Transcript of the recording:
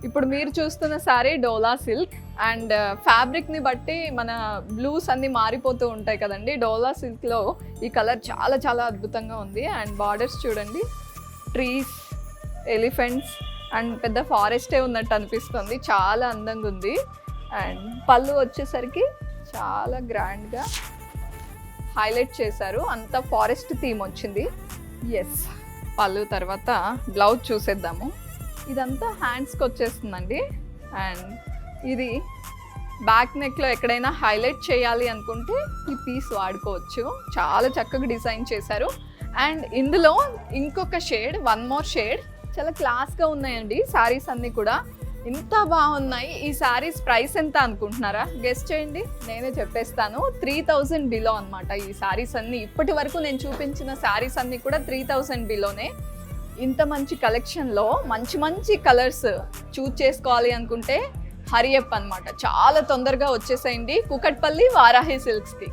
ఇప్పుడు మీరు చూస్తున్న సారీ డోలా సిల్క్ అండ్ ఫ్యాబ్రిక్ని బట్టి మన బ్లూస్ అన్ని మారిపోతూ ఉంటాయి కదండి. డోలా సిల్క్లో ఈ కలర్ చాలా చాలా అద్భుతంగా ఉంది. అండ్ బార్డర్స్ చూడండి, ట్రీస్, ఎలిఫెంట్స్ అండ్ పెద్ద ఫారెస్టే ఉన్నట్టు అనిపిస్తుంది. చాలా అందంగా ఉంది. అండ్ పళ్ళు వచ్చేసరికి చాలా గ్రాండ్గా హైలైట్ చేశారు. అంతా ఫారెస్ట్ థీమ్ వచ్చింది. ఎస్, పళ్ళు తర్వాత బ్లౌజ్ చూసేద్దాము. ఇదంతా హ్యాండ్స్కి వచ్చేస్తుందండి. అండ్ ఇది బ్యాక్ నెక్లో ఎక్కడైనా హైలైట్ చేయాలి అనుకుంటే ఈ పీస్ వాడుకోవచ్చు. చాలా చక్కగా డిజైన్ చేశారు. అండ్ ఇందులో ఇంకొక షేడ్, వన్ మోర్ షేడ్, చాలా క్లాస్గా ఉన్నాయండి శారీస్ అన్నీ కూడా. ఇంత బాగున్నాయి. ఈ శారీస్ ప్రైస్ ఎంత అనుకుంటున్నారా? గెస్ట్ చేయండి, నేనే చెప్పేస్తాను. 3000 బిలో అనమాట ఈ శారీస్ అన్నీ. ఇప్పటి వరకు నేను చూపించిన శారీస్ అన్నీ కూడా 3000 బిలోనే. ఇంత మంచి కలెక్షన్లో మంచి మంచి కలర్స్ చూజ్ చేసుకోవాలి అనుకుంటే హరియప్ అనమాట. చాలా తొందరగా వచ్చేసేయండి కుకట్పల్లి వారాహి సిల్క్స్కి.